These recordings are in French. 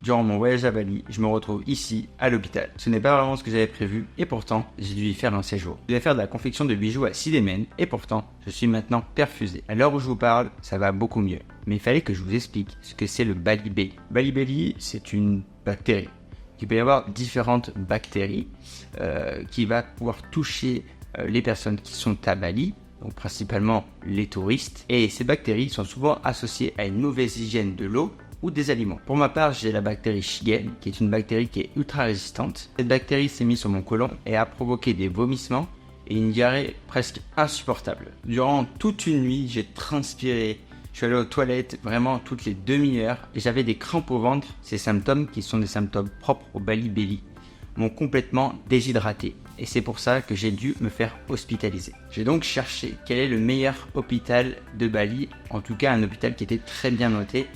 Durant mon voyage à Bali, je me retrouve ici, à l'hôpital. Ce n'est pas vraiment ce que j'avais prévu, et pourtant, j'ai dû y faire un séjour. Je devais faire de la confection de bijoux à Sidémen, et pourtant, je suis maintenant perfusé. À l'heure où je vous parle, ça va beaucoup mieux. Mais il fallait que je vous explique ce que c'est le Bali Belly. Bali Belly, c'est une bactérie. Il peut y avoir différentes bactéries qui va pouvoir toucher les personnes qui sont à Bali, donc principalement les touristes. Et ces bactéries sont souvent associées à une mauvaise hygiène de l'eau ou des aliments. Pour ma part, j'ai la bactérie Shigella, qui est une bactérie qui est ultra résistante. Cette bactérie s'est mise sur mon côlon et a provoqué des vomissements et une diarrhée presque insupportable. Durant toute une nuit, j'ai transpiré. Je suis allé aux toilettes vraiment toutes les demi-heures et j'avais des crampes au ventre. Ces symptômes, qui sont des symptômes propres au Bali Belly, m'ont complètement déshydraté. Et c'est pour ça que j'ai dû me faire hospitaliser. J'ai donc cherché quel est le meilleur hôpital de Bali, en tout cas un hôpital qui était très bien noté.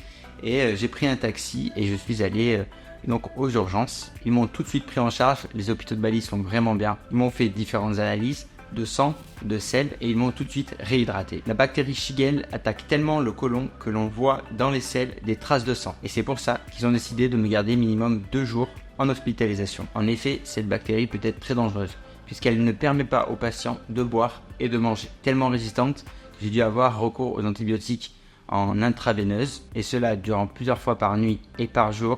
Et j'ai pris un taxi et je suis allé donc aux urgences. Ils m'ont tout de suite pris en charge. Les hôpitaux de Bali sont vraiment bien. Ils m'ont fait différentes analyses de sang, de sel et ils m'ont tout de suite réhydraté. La bactérie Shigella attaque tellement le côlon que l'on voit dans les selles des traces de sang. Et c'est pour ça qu'ils ont décidé de me garder minimum 2 jours en hospitalisation. En effet, cette bactérie peut être très dangereuse puisqu'elle ne permet pas aux patients de boire et de manger. Tellement résistante que j'ai dû avoir recours aux antibiotiques en intraveineuse et cela durant plusieurs fois par nuit et par jour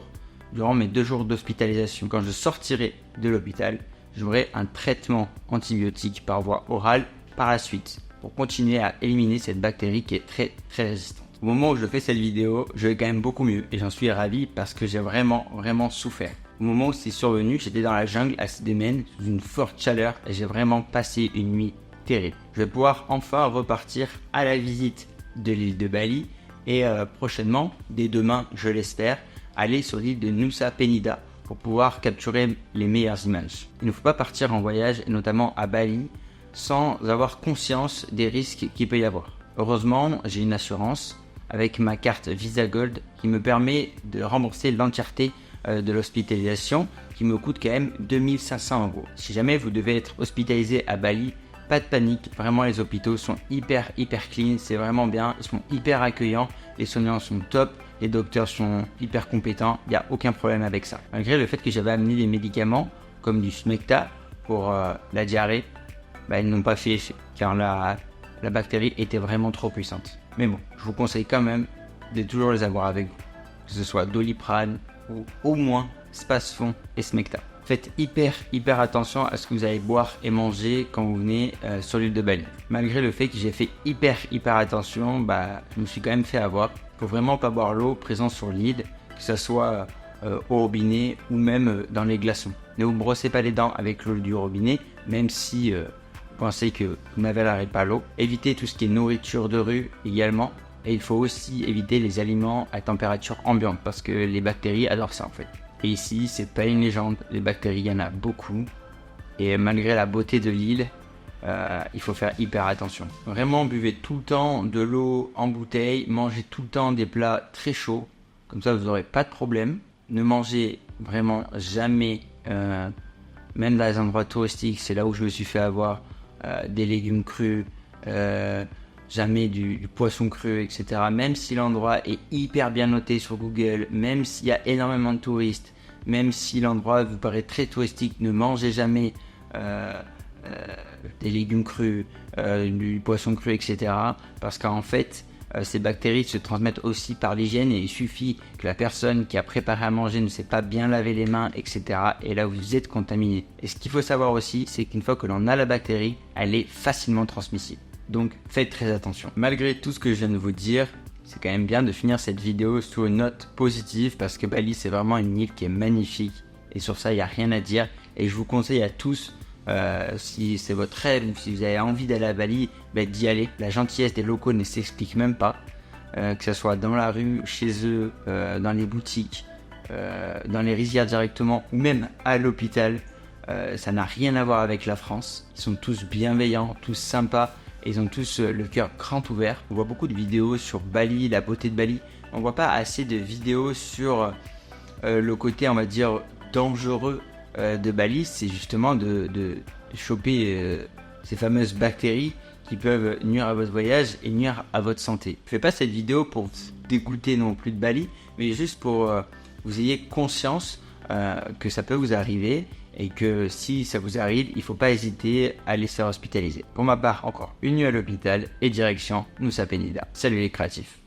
durant mes 2 jours d'hospitalisation. Quand je sortirai de l'hôpital, j'aurai un traitement antibiotique par voie orale par la suite pour continuer à éliminer cette bactérie qui est très résistante. Au moment où je fais cette vidéo, je vais quand même beaucoup mieux et j'en suis ravi parce que j'ai vraiment souffert. Au moment où c'est survenu, j'étais dans la jungle à Sidémen sous une forte chaleur et j'ai vraiment passé une nuit terrible. Je vais pouvoir enfin repartir à la visite de l'île de Bali et prochainement, dès demain je l'espère, aller sur l'île de Nusa Penida pour pouvoir capturer les meilleures images. Il ne faut pas partir en voyage, et notamment à Bali, sans avoir conscience des risques qu'il peut y avoir. Heureusement, j'ai une assurance avec ma carte Visa Gold qui me permet de rembourser l'entièreté de l'hospitalisation qui me coûte quand même 2500 €. Si jamais vous devez être hospitalisé à Bali, pas de panique, vraiment les hôpitaux sont hyper clean, c'est vraiment bien, ils sont hyper accueillants, les soignants sont top, les docteurs sont hyper compétents, il n'y a aucun problème avec ça. Malgré le fait que j'avais amené des médicaments comme du Smecta pour la diarrhée, ils n'ont pas fait effet car la bactérie était vraiment trop puissante. Mais bon, je vous conseille quand même de toujours les avoir avec vous, que ce soit Doliprane ou au moins Spasfon et Smecta. Faites hyper attention à ce que vous allez boire et manger quand vous venez sur l'île de Bali. Malgré le fait que j'ai fait hyper attention, je me suis quand même fait avoir. Il faut vraiment pas boire l'eau présente sur l'île, que ce soit au robinet ou même dans les glaçons. Ne vous brossez pas les dents avec l'eau du robinet, même si vous pensez que vous n'avalerez pas l'eau. Évitez tout ce qui est nourriture de rue également. Et il faut aussi éviter les aliments à température ambiante parce que les bactéries adorent ça en fait. Et ici, c'est pas une légende, les bactéries, il y en a beaucoup. Et malgré la beauté de l'île, il faut faire hyper attention. Vraiment, buvez tout le temps de l'eau en bouteille, mangez tout le temps des plats très chauds. Comme ça, vous n'aurez pas de problème. Ne mangez vraiment jamais, même dans les endroits touristiques, c'est là où je me suis fait avoir, des légumes crus, jamais du poisson cru, etc. Même si l'endroit est hyper bien noté sur Google, même s'il y a énormément de touristes, même si l'endroit vous paraît très touristique, ne mangez jamais des légumes crus, du poisson cru, etc. Parce qu'en fait, ces bactéries se transmettent aussi par l'hygiène et il suffit que la personne qui a préparé à manger ne sait pas bien laver les mains, etc. Et là, vous êtes contaminé. Et ce qu'il faut savoir aussi, c'est qu'une fois que l'on a la bactérie, elle est facilement transmissible. Donc faites très attention. Malgré tout ce que je viens de vous dire, c'est quand même bien de finir cette vidéo sur une note positive parce que Bali c'est vraiment une île qui est magnifique et sur ça il n'y a rien à dire et je vous conseille à tous, si c'est votre rêve, si vous avez envie d'aller à Bali, d'y aller. La gentillesse des locaux ne s'explique même pas, que ce soit dans la rue, chez eux, dans les boutiques, dans les rizières directement ou même à l'hôpital. Ça n'a rien à voir avec la France, ils sont tous bienveillants, tous sympas. Et ils ont tous le cœur grand ouvert. On voit beaucoup de vidéos sur Bali, la beauté de Bali. On voit pas assez de vidéos sur le côté, on va dire, dangereux de Bali. C'est justement de choper ces fameuses bactéries qui peuvent nuire à votre voyage et nuire à votre santé. Je fais pas cette vidéo pour vous dégoûter non plus de Bali, mais juste pour vous ayez conscience que ça peut vous arriver et que si ça vous arrive, il ne faut pas hésiter à aller se faire hospitaliser. Pour ma part, encore une nuit à l'hôpital et direction Nusa Penida. Salut les créatifs.